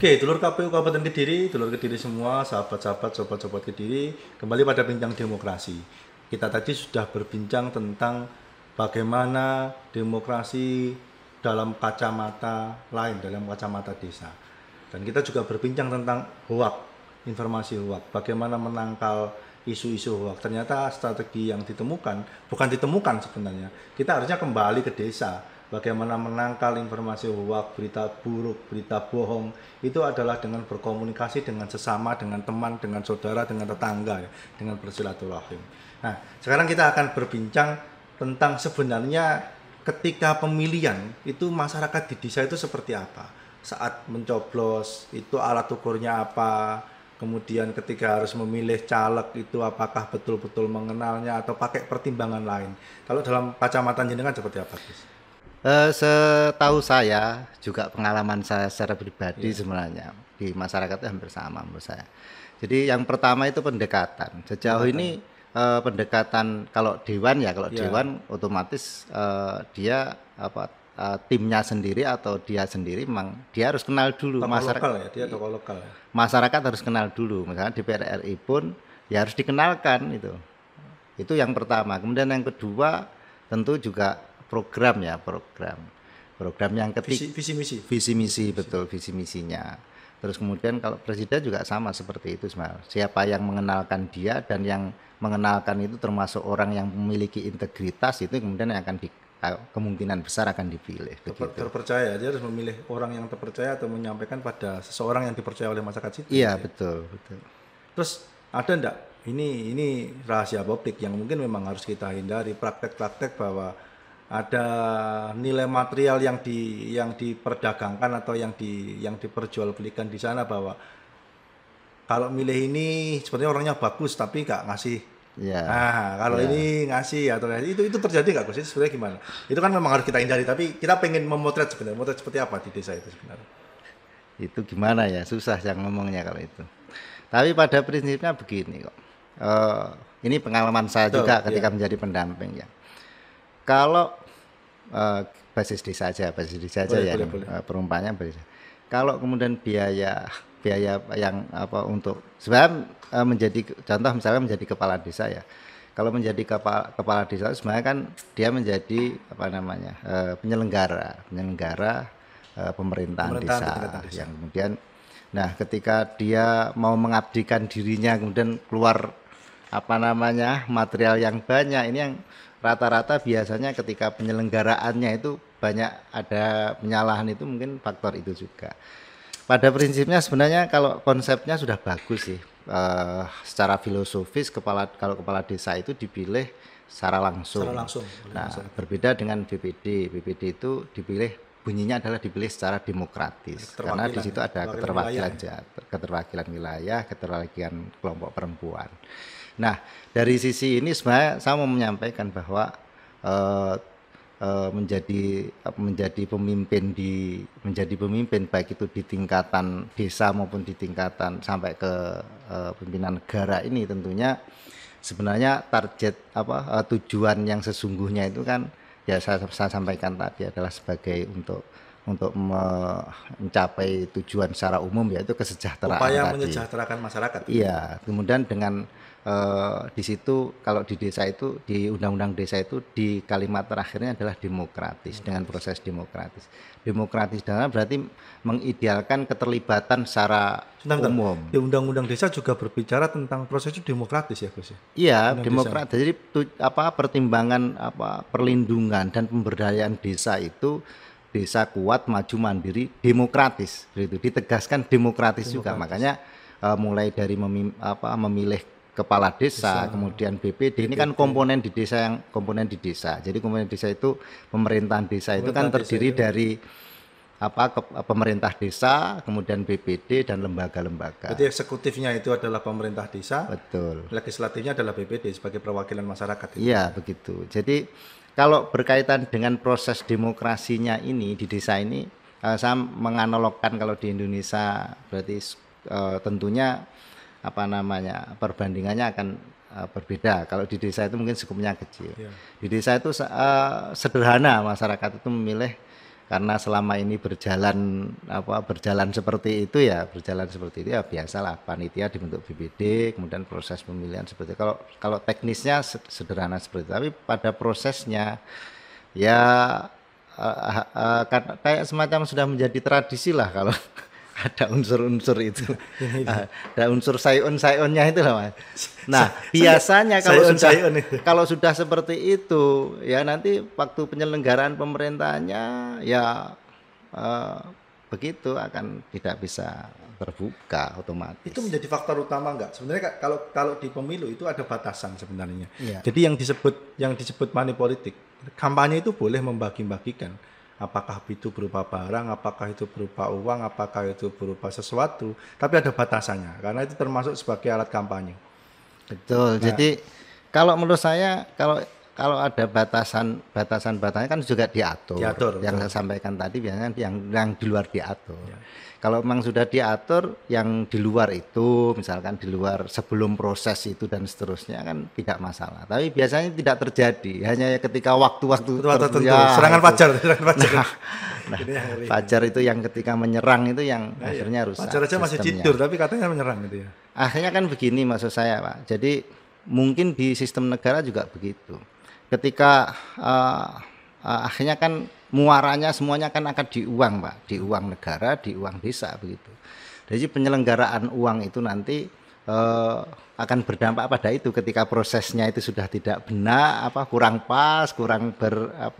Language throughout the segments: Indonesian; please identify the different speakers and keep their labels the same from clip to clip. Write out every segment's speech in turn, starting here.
Speaker 1: Oke, dulur KPU Kabupaten Kediri, dulur Kediri semua, sahabat-sahabat, sobat-sobat Kediri, kembali pada bincang demokrasi. Kita tadi sudah berbincang tentang bagaimana demokrasi dalam kacamata lain, dalam kacamata desa. Dan kita juga berbincang tentang hoak, informasi hoak, bagaimana menangkal isu-isu hoak. Ternyata strategi yang ditemukan, bukan ditemukan sebenarnya, kita harusnya kembali ke desa. Bagaimana menangkal informasi hoak, berita buruk, berita bohong, itu adalah dengan berkomunikasi dengan sesama, dengan teman, dengan saudara, dengan tetangga, ya, dengan bersilaturahim. Nah, sekarang kita akan berbincang tentang sebenarnya ketika pemilihan itu masyarakat di desa itu seperti apa. Saat mencoblos itu alat ukurnya apa, kemudian ketika harus memilih caleg itu apakah betul-betul mengenalnya atau pakai pertimbangan lain. Kalau dalam kacamata jenengan seperti apa, Gus?
Speaker 2: Setahu saya juga pengalaman saya secara pribadi sebenarnya di masyarakat itu hampir sama menurut saya. Jadi yang pertama itu pendekatan. Sejauh ini pendekatan kalau dewan ya kalau dewan otomatis dia timnya sendiri atau dia sendiri memang dia harus kenal dulu
Speaker 1: Tokoh
Speaker 2: masyarakat.
Speaker 1: lokal ya, dia tokoh lokal ya.
Speaker 2: Masyarakat harus kenal dulu. Misalnya DPR RI pun ya harus dikenalkan itu. Itu yang pertama. Kemudian yang kedua tentu juga program ya, program yang ketiga visi misi betul, visi misinya. Terus kemudian kalau presiden juga sama seperti itu sebenarnya. Siapa yang mengenalkan dia dan yang mengenalkan itu termasuk orang yang memiliki integritas itu kemudian yang akan kemungkinan besar akan dipilih.
Speaker 1: Terpercaya, dia harus memilih orang yang terpercaya atau menyampaikan pada seseorang yang dipercaya oleh masyarakat situ.
Speaker 2: Iya, betul.
Speaker 1: Terus ada enggak ini rahasia publik yang mungkin memang harus kita hindari, praktek-praktek bahwa ada nilai material yang diperdagangkan atau yang diperjualbelikan di sana, bahwa kalau milih ini sebenarnya orangnya bagus tapi nggak ngasih. Nah, kalau ini ngasih atau itu terjadi nggak, Gus? Itu sebenarnya gimana? Itu kan memang harus kita hindari, tapi kita pengen memotret sebenarnya, motret seperti apa di desa itu sebenarnya.
Speaker 2: Itu gimana ya, susah yang ngomongnya kalau itu. Tapi pada prinsipnya begini kok. Ini pengalaman saya juga ketika menjadi pendamping ya. Kalau basis desa aja ya, perumpamannya basis. Kalau kemudian biaya yang untuk sebenarnya menjadi contoh misalnya menjadi kepala desa ya. Kalau menjadi kepala desa sebenarnya kan dia menjadi penyelenggara pemerintahan desa yang kemudian ketika dia mau mengabdikan dirinya kemudian keluar material yang banyak, ini yang rata-rata biasanya ketika penyelenggaraannya itu banyak ada penyalahan, itu mungkin faktor itu juga. Pada prinsipnya sebenarnya kalau konsepnya sudah bagus sih, secara filosofis kalau kepala desa itu dipilih secara langsung. Berbeda dengan BPD. BPD itu dipilih, bunyinya adalah dipilih secara demokratis karena di situ ada keterwakilan wilayah, keterwakilan kelompok perempuan. Nah, dari sisi ini sebenarnya saya mau menyampaikan bahwa menjadi pemimpin baik itu di tingkatan desa maupun di tingkatan sampai ke pimpinan negara ini tentunya sebenarnya target tujuan yang sesungguhnya itu kan ya saya sampaikan tadi adalah sebagai untuk mencapai tujuan secara umum, yaitu kesejahteraan.
Speaker 1: Upaya menyejahterakan masyarakat.
Speaker 2: Iya, kemudian dengan di situ kalau di desa itu di undang-undang desa itu di kalimat terakhirnya adalah demokratis, dengan proses demokratis. Demokratis dalam berarti mengidealkan keterlibatan secara umum.
Speaker 1: Di undang-undang desa juga berbicara tentang proses itu demokratis ya, Gus?
Speaker 2: Iya, demokratis. Jadi pertimbangan perlindungan dan pemberdayaan desa itu desa kuat, maju, mandiri, demokratis. Begitu ditegaskan demokratis juga. Makanya mulai dari memilih kepala desa, kemudian BPD, ini kan komponen di desa. Jadi komponen desa itu pemerintahan desa itu kan terdiri dari pemerintah desa, kemudian BPD dan lembaga-lembaga.
Speaker 1: Jadi eksekutifnya itu adalah pemerintah desa.
Speaker 2: Betul.
Speaker 1: Legislatifnya adalah BPD sebagai perwakilan masyarakat.
Speaker 2: Iya, begitu. Jadi kalau berkaitan dengan proses demokrasinya ini di desa ini, saya menganalogkan kalau di Indonesia berarti tentunya perbandingannya akan berbeda. Kalau di desa itu mungkin skupnya kecil. Di desa itu sederhana, masyarakat itu memilih karena selama ini berjalan seperti itu ya biasalah panitia dibentuk BPD, kemudian proses pemilihan seperti itu. Kalau teknisnya sederhana seperti itu, tapi pada prosesnya ya kayak semacam sudah menjadi tradisi lah kalau ada unsur-unsur itu, ada unsur sayon-sayonnya itu lah Mas. Nah biasanya kalau sudah seperti itu ya nanti waktu penyelenggaraan pemerintahannya ya begitu akan tidak bisa terbuka otomatis.
Speaker 1: Itu menjadi faktor utama enggak? Sebenarnya kalau di pemilu itu ada batasan sebenarnya.
Speaker 2: Ya.
Speaker 1: Jadi yang disebut money politik, kampanye itu boleh membagi-bagikan. Apakah itu berupa barang, apakah itu berupa uang, apakah itu berupa sesuatu, tapi ada batasannya karena itu termasuk sebagai alat kampanye.
Speaker 2: Betul. Nah, jadi kalau menurut saya kalau ada batasan-batasannya kan juga diatur. Yang saya sampaikan tadi biasanya yang di luar diatur. Ya. Kalau memang sudah diatur yang di luar itu, misalkan di luar sebelum proses itu dan seterusnya kan tidak masalah. Tapi biasanya tidak terjadi, hanya ketika waktu-waktu
Speaker 1: tertentu. Serangan fajar.
Speaker 2: Nah, fajar itu yang ketika menyerang itu yang akhirnya rusak.
Speaker 1: Fajar aja masih tidur, tapi katanya menyerang gitu ya.
Speaker 2: Akhirnya kan begini maksud saya Pak. Jadi mungkin di sistem negara juga begitu. Ketika akhirnya kan muaranya semuanya kan akan di uang Pak, di uang negara, di uang desa begitu. Jadi penyelenggaraan uang itu nanti akan berdampak pada itu ketika prosesnya itu sudah tidak benar, kurang pas, beradab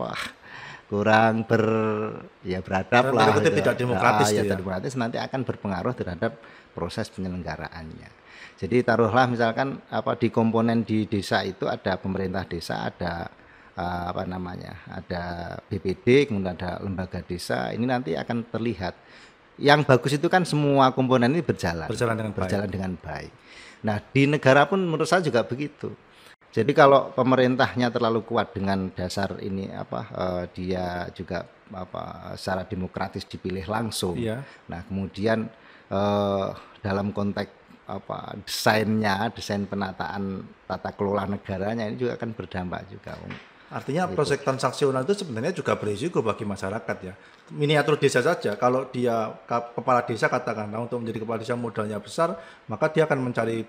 Speaker 2: lah.
Speaker 1: Tidak demokratis
Speaker 2: demokratis nanti akan berpengaruh terhadap proses penyelenggaraannya. Jadi taruhlah misalkan di komponen di desa itu ada pemerintah desa, ada ada BPD, kemudian ada lembaga desa. Ini nanti akan terlihat. Yang bagus itu kan semua komponen ini berjalan dengan baik. Nah, di negara pun menurut saya juga begitu. Jadi kalau pemerintahnya terlalu kuat dengan dasar ini dia juga secara demokratis dipilih langsung. Iya. Nah, kemudian dalam konteks desain penataan tata kelola negaranya ini juga akan berdampak juga.
Speaker 1: Artinya proses transaksional itu sebenarnya juga berisiko bagi masyarakat ya. Miniatur desa saja, kalau dia kepala desa katakanlah untuk menjadi kepala desa modalnya besar, maka dia akan mencari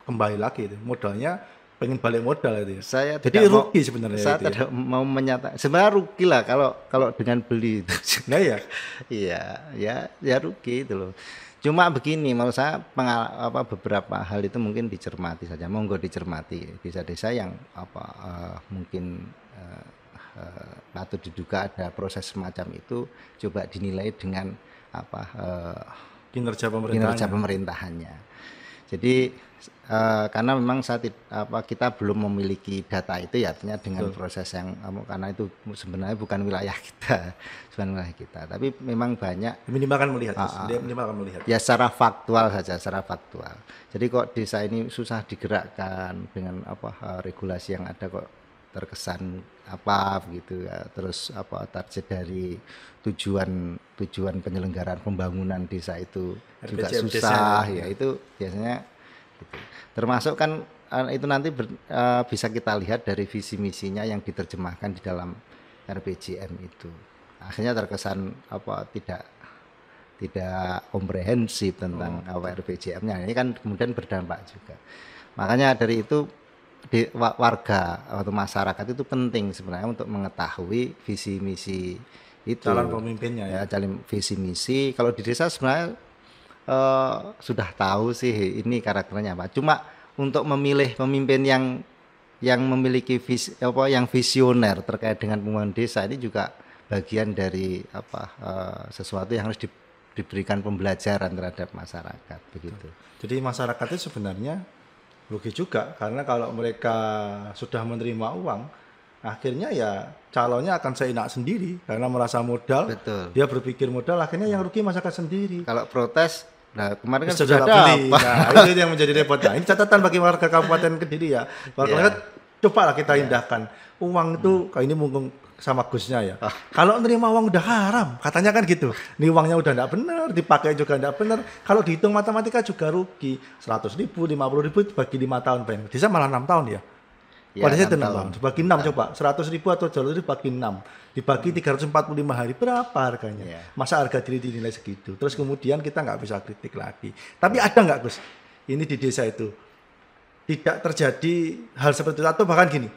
Speaker 1: kembali lagi itu. Modalnya pengen balik modal itu ya. Jadi rugi sebenarnya.
Speaker 2: Saya tidak mau menyatakan sebenarnya rugi lah kalau dengan beli itu.
Speaker 1: Nah ya.
Speaker 2: ya rugi itu loh. Cuma begini, menurut saya beberapa hal itu mungkin dicermati saja, monggo dicermati. Desa-desa yang mungkin patut diduga ada proses semacam itu, coba dinilai dengan
Speaker 1: kinerja
Speaker 2: pemerintahannya. Jadi karena memang kita belum memiliki data itu ya, artinya dengan proses yang karena itu sebenarnya bukan wilayah kita, tapi memang banyak
Speaker 1: minimal melihat
Speaker 2: ya secara faktual saja, jadi kok desa ini susah digerakkan dengan regulasi yang ada kok terkesan begitu ya, terus target dari tujuan penyelenggaraan pembangunan desa itu juga susah ya, itu biasanya gitu. Termasuk kan itu nanti bisa kita lihat dari visi misinya yang diterjemahkan di dalam RPJM itu. Akhirnya terkesan tidak komprehensif tentang RPJM-nya. Ini kan kemudian berdampak juga. Makanya dari itu warga atau masyarakat itu penting sebenarnya untuk mengetahui visi misi itu.
Speaker 1: Calon pemimpinnya ya.
Speaker 2: Calon visi misi. Kalau di desa sebenarnya sudah tahu sih ini karakternya Pak. Cuma untuk memilih pemimpin yang memiliki yang visioner terkait dengan pembangunan desa ini juga bagian dari sesuatu yang harus diberikan pembelajaran terhadap masyarakat begitu.
Speaker 1: Jadi masyarakat itu sebenarnya rugi juga karena kalau mereka sudah menerima uang, akhirnya ya calonnya akan seenak sendiri karena merasa modal.
Speaker 2: Betul.
Speaker 1: Dia berpikir modal, akhirnya yang rugi masyarakat sendiri.
Speaker 2: Kalau protes, nah kemarin kan
Speaker 1: sudah beli. Nah, itu yang menjadi repot. Nah, ini catatan bagi warga Kabupaten Kediri ya. Warga cobalah kita indahkan. Uang itu kayak ini mumpung sama Gusnya ya. Kalau nerima uang udah haram, katanya kan gitu. Ini uangnya udah enggak benar, dipakai juga enggak benar. Kalau dihitung matematika juga rugi. 100.000, 50.000 bagi 5 tahun, Bisa malah 6 tahun ya.
Speaker 2: Ya,
Speaker 1: Pada saya
Speaker 2: 6
Speaker 1: itu 6
Speaker 2: tahun.
Speaker 1: tahun. Dibagi 6 coba. 100.000 atau 200.000 dibagi 6. Dibagi 345 hari berapa harganya?
Speaker 2: Iya.
Speaker 1: Masa harga diri dinilai segitu? Terus kemudian kita nggak bisa kritik lagi. Tapi ada nggak Gus? Ini di desa itu tidak terjadi hal seperti itu atau bahkan gini.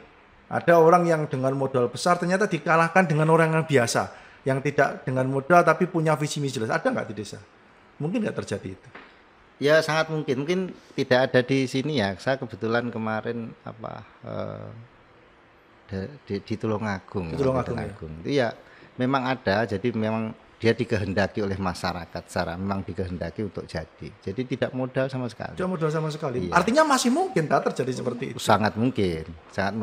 Speaker 1: Ada orang yang dengan modal besar ternyata dikalahkan dengan orang yang biasa, yang tidak dengan modal tapi punya visi misi jelas. Ada nggak di desa? Mungkin nggak terjadi itu.
Speaker 2: Ya sangat mungkin. Mungkin tidak ada di sini ya. Saya kebetulan kemarin di Tulungagung.
Speaker 1: Di Tulungagung, ya.
Speaker 2: Itu ya memang ada. Jadi memang dia dikehendaki oleh masyarakat secara memang dikehendaki untuk jadi. Jadi tidak modal sama sekali.
Speaker 1: Tidak modal sama sekali.
Speaker 2: Iya.
Speaker 1: Artinya masih mungkin tak terjadi seperti itu.
Speaker 2: Sangat mungkin.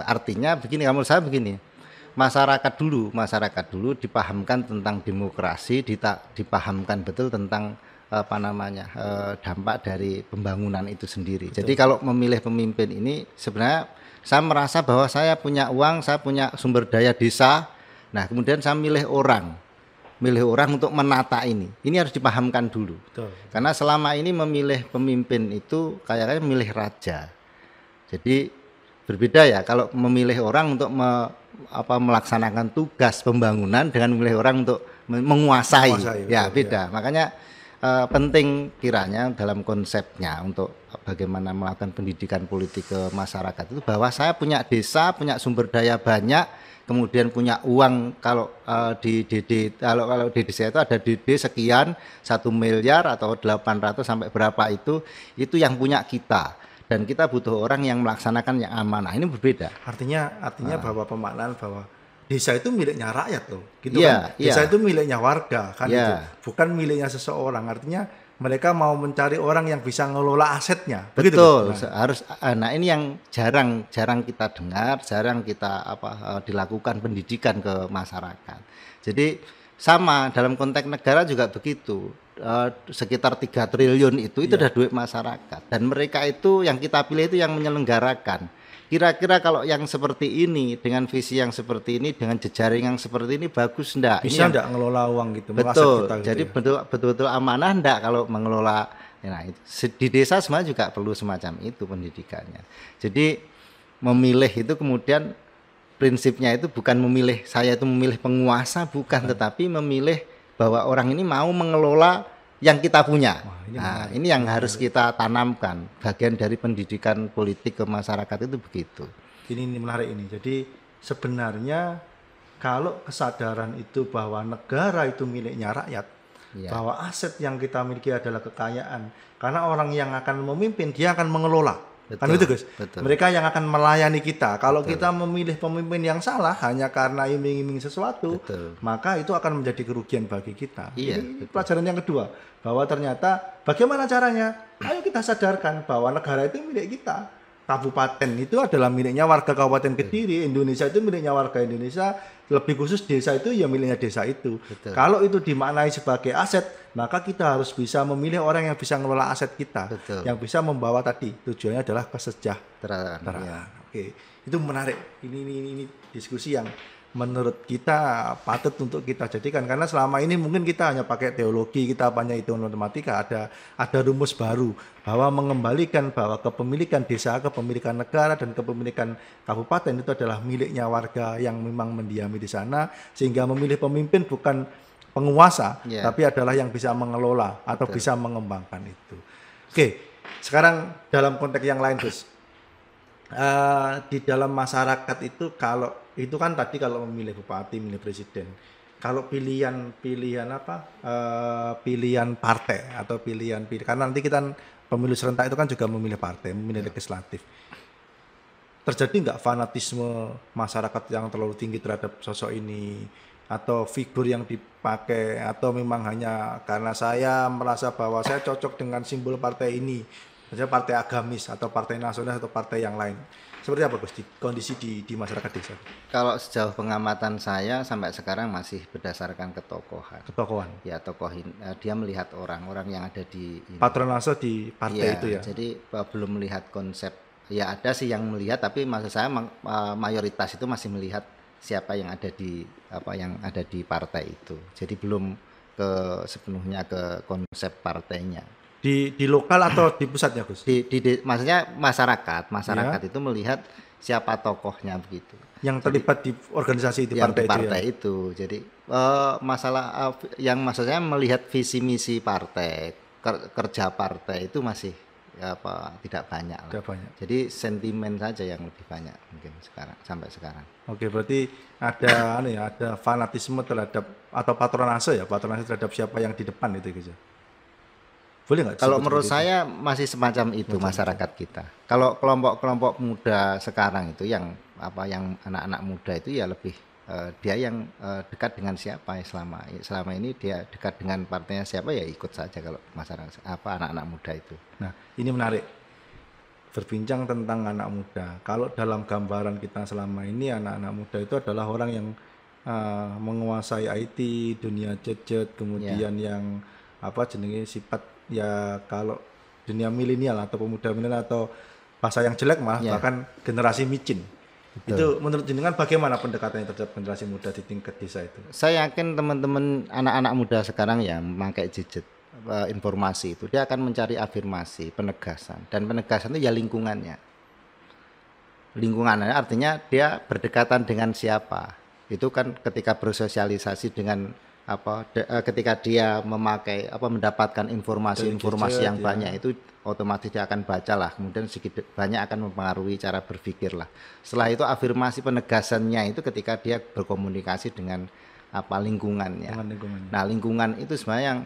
Speaker 2: Artinya begini, menurut saya begini. Masyarakat dulu dipahamkan tentang demokrasi, dipahamkan betul tentang dampak dari pembangunan itu sendiri. Betul. Jadi kalau memilih pemimpin ini sebenarnya saya merasa bahwa saya punya uang, saya punya sumber daya desa. Nah, kemudian saya milih orang untuk menata ini. Ini harus dipahamkan dulu. Betul. Karena selama ini memilih pemimpin itu kayaknya milih raja. Jadi berbeda ya kalau memilih orang untuk melaksanakan tugas pembangunan dengan memilih orang untuk menguasai. Ya, betul, beda. Ya. Makanya penting kiranya dalam konsepnya untuk bagaimana melakukan pendidikan politik ke masyarakat itu bahwa saya punya desa, punya sumber daya banyak, kemudian punya uang kalau di desa itu ada DD sekian 1 miliar atau 800 sampai berapa itu yang punya kita. Dan kita butuh orang yang melaksanakan yang amanah. Ini berbeda.
Speaker 1: Artinya bahwa pemaknaan bahwa desa itu miliknya rakyat loh, gitu kan? Desa itu miliknya warga kan, itu bukan miliknya seseorang. Artinya mereka mau mencari orang yang bisa ngelola asetnya.
Speaker 2: Betul. Begitu, harus. Nah ini yang jarang kita dengar, jarang kita dilakukan pendidikan ke masyarakat. Jadi sama dalam konteks negara juga begitu. Sekitar 3 triliun itu udah duit masyarakat. Dan mereka itu yang kita pilih itu yang menyelenggarakan. Kira-kira kalau yang seperti ini dengan visi yang seperti ini dengan jejaring yang seperti ini bagus enggak?
Speaker 1: Bisa enggak ngelola uang gitu?
Speaker 2: Betul.
Speaker 1: Kita, gitu
Speaker 2: jadi
Speaker 1: ya?
Speaker 2: betul-betul amanah enggak kalau mengelola? Nah, di desa sebenarnya juga perlu semacam itu pendidikannya. Jadi memilih itu kemudian prinsipnya itu bukan memilih saya itu memilih penguasa bukan, tetapi memilih bahwa orang ini mau mengelola yang kita punya. Wah, ini yang harus kita tanamkan. Bagian dari pendidikan politik ke masyarakat itu begitu.
Speaker 1: Ini menarik ini. Jadi sebenarnya kalau kesadaran itu bahwa negara itu miliknya rakyat, bahwa aset yang kita miliki adalah kekayaan, karena orang yang akan memimpin dia akan mengelola. Betul, kan itu Gus. Betul. Mereka yang akan melayani kita. Kalau kita memilih pemimpin yang salah hanya karena iming-iming sesuatu, maka itu akan menjadi kerugian bagi kita. Ini pelajaran yang kedua, bahwa ternyata bagaimana caranya? Ayo kita sadarkan bahwa negara itu milik kita. Kabupaten itu adalah miliknya warga Kabupaten Kediri, Indonesia itu miliknya warga Indonesia, lebih khusus desa itu ya miliknya desa itu. Betul. Kalau itu dimaknai sebagai aset, maka kita harus bisa memilih orang yang bisa mengelola aset kita. Betul. Yang bisa membawa tadi tujuannya adalah kesejahteraan. Ya. Oke, itu menarik. Ini diskusi yang menurut kita patut untuk kita jadikan, karena selama ini mungkin kita hanya pakai teologi, kita hanya hitungan matematika. Ada rumus baru bahwa mengembalikan bahwa kepemilikan desa, kepemilikan negara dan kepemilikan kabupaten itu adalah miliknya warga yang memang mendiami di sana, sehingga memilih pemimpin bukan penguasa, tapi adalah yang bisa mengelola atau bisa mengembangkan itu. Oke, sekarang dalam konteks yang lain, Gus. Di dalam masyarakat itu kalau itu kan tadi kalau memilih bupati, memilih presiden. Kalau pilihan partai atau pilihan karena nanti kita pemilu serentak itu kan juga memilih partai, memilih legislatif. Terjadi nggak fanatisme masyarakat yang terlalu tinggi terhadap sosok ini atau figur yang dipakai, atau memang hanya karena saya merasa bahwa saya cocok dengan simbol partai ini, misalnya partai agamis atau partai nasionalis atau partai yang lain. Seperti apa Gus kondisi di masyarakat desa?
Speaker 2: Kalau sejauh pengamatan saya sampai sekarang masih berdasarkan ketokohan. Ya, dia melihat orang-orang yang ada di
Speaker 1: patronase di partai itu ya.
Speaker 2: Jadi belum melihat konsep. Ya ada sih yang melihat, tapi maksud saya mayoritas itu masih melihat siapa yang ada di partai itu. Jadi belum sepenuhnya ke konsep partainya.
Speaker 1: Di lokal atau di pusatnya Gus?
Speaker 2: Maksudnya masyarakat itu melihat siapa tokohnya begitu.
Speaker 1: Yang terlibat di organisasi di
Speaker 2: Yang
Speaker 1: partai,
Speaker 2: di partai
Speaker 1: itu ya.
Speaker 2: itu. Jadi masalah yang maksudnya melihat visi misi partai, kerja partai itu masih tidak banyak lah.
Speaker 1: Tidak banyak.
Speaker 2: Jadi sentimen saja yang lebih banyak mungkin sekarang sampai sekarang.
Speaker 1: Oke, berarti ada ada fanatisme terhadap atau patronase terhadap siapa yang di depan itu gitu. Boleh nggak?
Speaker 2: Kalau menurut saya masih semacam itu masyarakat kita. Kalau kelompok-kelompok muda sekarang itu yang anak-anak muda itu ya lebih dia yang dekat dengan siapa ya selama ini dia dekat dengan partainya siapa ya ikut saja kalau masyarakat anak-anak muda itu.
Speaker 1: Nah, ini menarik. Berbincang tentang anak muda. Kalau dalam gambaran kita selama ini anak-anak muda itu adalah orang yang menguasai IT, dunia gadget, kemudian yang sifat ya kalau dunia milenial atau pemuda milenial atau bahasa yang jelek bahkan generasi micin. Betul. Itu menurut jenengan bagaimana pendekatannya terhadap generasi muda di tingkat desa itu?
Speaker 2: Saya yakin teman-teman anak-anak muda sekarang yang memakai gadget informasi itu dia akan mencari afirmasi, penegasan, dan penegasan itu ya lingkungannya artinya dia berdekatan dengan siapa. Itu kan ketika bersosialisasi dengan ketika dia mendapatkan informasi yang banyak itu otomatis dia akan baca lah, kemudian sedikit banyak akan mempengaruhi cara berpikir lah. Setelah itu afirmasi penegasannya itu ketika dia berkomunikasi dengan lingkungannya. Nah, lingkungan itu sebenarnya yang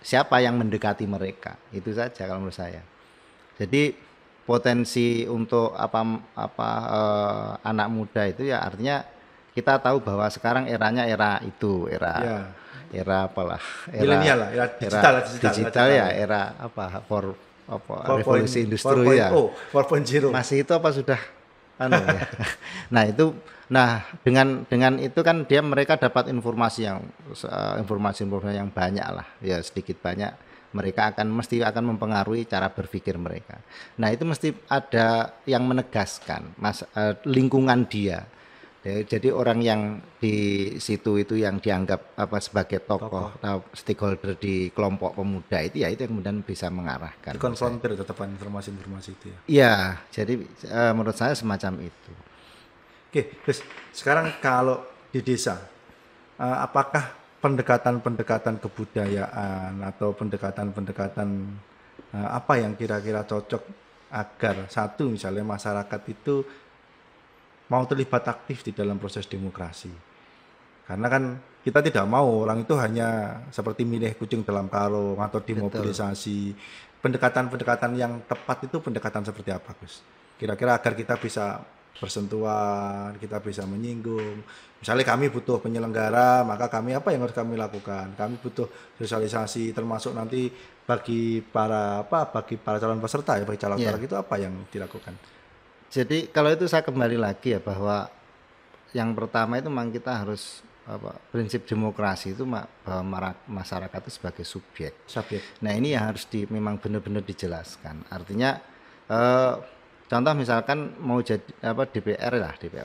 Speaker 2: siapa yang mendekati mereka, itu saja kalau menurut saya. Jadi potensi untuk anak muda itu ya artinya kita tahu bahwa sekarang era
Speaker 1: milenial lah, era digital
Speaker 2: ya, era revolusi industri ya.
Speaker 1: 4.0.
Speaker 2: Masih itu apa sudah ya. Dengan itu kan mereka dapat informasi yang banyak lah. Ya sedikit banyak mereka mesti akan mempengaruhi cara berpikir mereka. Nah, itu mesti ada yang menegaskan lingkungan dia. Jadi orang yang di situ itu yang dianggap sebagai tokoh atau stakeholder di kelompok pemuda itu ya itu yang kemudian bisa mengarahkan.
Speaker 1: Dikonfrontir tetapan informasi-informasi itu ya.
Speaker 2: Iya, jadi menurut saya semacam itu.
Speaker 1: Oke, terus sekarang kalau di desa, apakah pendekatan-pendekatan kebudayaan atau pendekatan-pendekatan apa yang kira-kira cocok agar satu misalnya masyarakat itu mau terlibat aktif di dalam proses demokrasi. Karena kan kita tidak mau orang itu hanya seperti milih kucing dalam karung atau dimobilisasi. Pendekatan-pendekatan yang tepat itu pendekatan seperti apa, Gus? Kira-kira agar kita bisa bersentuhan, kita bisa menyinggung. Misalnya kami butuh penyelenggara, maka apa yang harus kami lakukan? Kami butuh sosialisasi, termasuk nanti bagi para calon peserta ya, bagi caleg-caleg itu apa yang dilakukan?
Speaker 2: Jadi kalau itu saya kembali lagi ya bahwa yang pertama itu memang kita harus prinsip demokrasi itu bahwa masyarakat itu sebagai subjek. Nah, ini yang harus memang benar-benar dijelaskan. Artinya contoh misalkan mau jadi DPR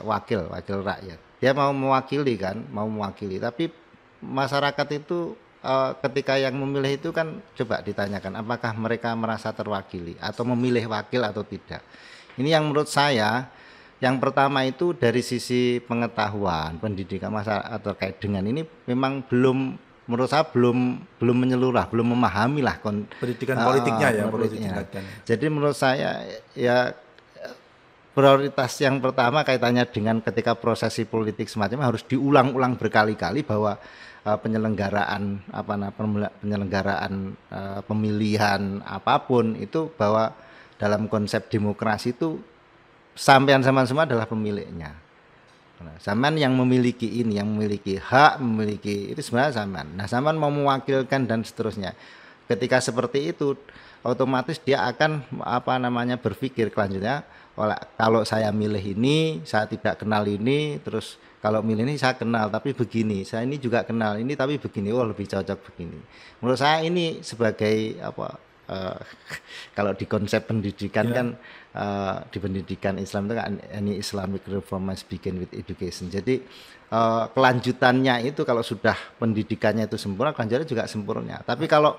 Speaker 2: wakil rakyat. Dia mau mewakili, tapi masyarakat itu ketika yang memilih itu kan coba ditanyakan apakah mereka merasa terwakili atau memilih wakil atau tidak. Ini yang menurut saya yang pertama itu dari sisi pengetahuan pendidikan masyarakat terkait dengan ini memang menurut saya belum menyeluruh, belum memahami lah
Speaker 1: pendidikan politiknya ya.
Speaker 2: Jadi menurut saya ya prioritas yang pertama kaitannya dengan ketika prosesi politik semacam harus diulang-ulang berkali-kali bahwa penyelenggaraan pemilihan apapun itu bahwa dalam konsep demokrasi itu sampean semua adalah pemiliknya. Sampean yang memiliki ini, yang memiliki hak, itu sebenarnya sampean. Nah, sampean mau mewakilkan dan seterusnya. Ketika seperti itu, otomatis dia akan berpikir selanjutnya, kalau saya milih ini, saya tidak kenal ini, terus kalau milih ini saya kenal tapi begini, saya ini juga kenal ini tapi begini, lebih cocok begini. Menurut saya ini sebagai kalau di konsep pendidikan kan di pendidikan Islam itu kan any Islamic reform must begin with education. Jadi kelanjutannya itu kalau sudah pendidikannya itu sempurna, kelanjutannya juga sempurna. Tapi kalau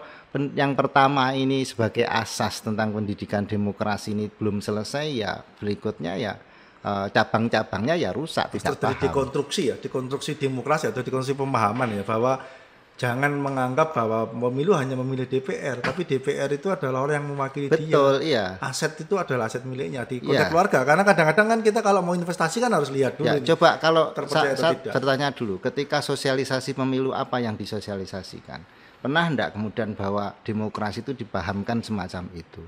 Speaker 2: yang pertama ini sebagai asas tentang pendidikan demokrasi ini belum selesai, ya berikutnya ya cabang-cabangnya ya rusak, tidak paham.
Speaker 1: Dekonstruksi demokrasi atau dekonstruksi pemahaman ya, bahwa jangan menganggap bahwa pemilu hanya memilih DPR, tapi DPR itu adalah orang yang mewakili dia.
Speaker 2: Betul, iya.
Speaker 1: Aset itu adalah aset miliknya di konteks keluarga. Karena kadang-kadang kan kita kalau mau investasi kan harus lihat dulu.
Speaker 2: Ya, coba kalau saya
Speaker 1: tidak.
Speaker 2: bertanya dulu, ketika sosialisasi pemilu apa yang disosialisasikan? Pernah enggak kemudian bahwa demokrasi itu dipahamkan semacam itu?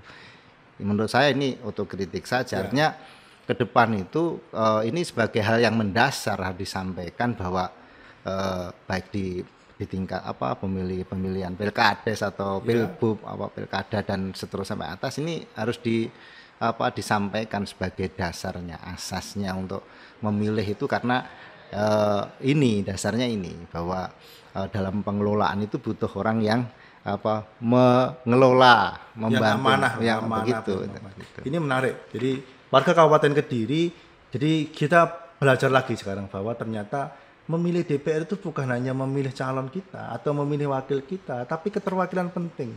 Speaker 2: Menurut saya ini otokritik saja. Artinya ke depan itu ini sebagai hal yang mendasar harus disampaikan bahwa baik di tingkat pemilihan pilkades atau pilbub pilkada dan seterusnya sampai atas, ini harus disampaikan sebagai dasarnya, asasnya untuk memilih itu, karena ini dasarnya ini bahwa dalam pengelolaan itu butuh orang yang mengelola, membantu,
Speaker 1: yang amanah, begitu. Ini menarik. Jadi warga Kabupaten Kediri, jadi kita belajar lagi sekarang bahwa ternyata memilih DPR itu bukan hanya memilih calon kita atau memilih wakil kita, tapi keterwakilan penting.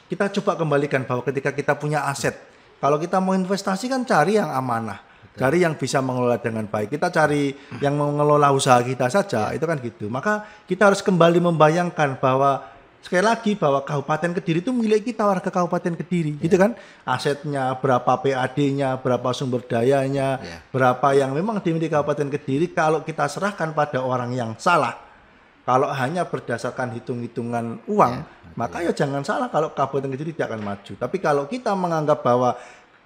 Speaker 1: Kita coba kembalikan bahwa ketika kita punya aset, kalau kita mau investasi kan cari yang amanah, cari yang bisa mengelola dengan baik. Kita cari yang mengelola usaha kita saja, itu kan gitu. Maka kita harus kembali membayangkan bahwa sekali lagi bahwa Kabupaten Kediri itu milik kita, warga Kabupaten Kediri, gitu kan? Asetnya, berapa PAD-nya, berapa sumber dayanya, berapa yang memang dimiliki Kabupaten Kediri. Kalau kita serahkan pada orang yang salah, kalau hanya berdasarkan hitung-hitungan uang, maka ya jangan salah kalau Kabupaten Kediri tidak akan maju. Tapi kalau kita menganggap bahwa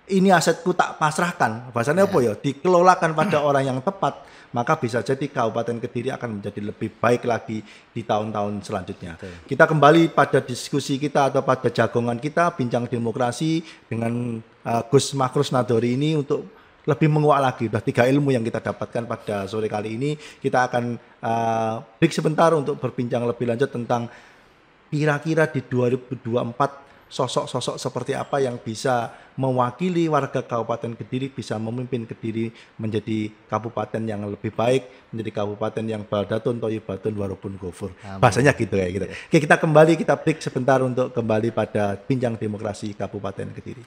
Speaker 1: ini asetku tak pasrahkan, bahasanya apa ya, dikelolakan pada orang yang tepat, maka bisa jadi Kabupaten Kediri akan menjadi lebih baik lagi di tahun-tahun selanjutnya. Kita kembali pada diskusi kita atau pada jagongan kita, bincang demokrasi dengan Gus Makrus Nadori ini untuk lebih menguak lagi. Sudah 3 ilmu yang kita dapatkan pada sore kali ini. Kita akan break sebentar untuk berbincang lebih lanjut tentang kira-kira di 2024 sosok-sosok seperti apa yang bisa mewakili warga Kabupaten Kediri, bisa memimpin Kediri menjadi kabupaten yang lebih baik, menjadi kabupaten yang baldatun thayyibatun warabun ghafur. Bahasanya gitu kayak gitu. Oke, kita kembali, kita break sebentar untuk kembali pada bincang demokrasi Kabupaten Kediri.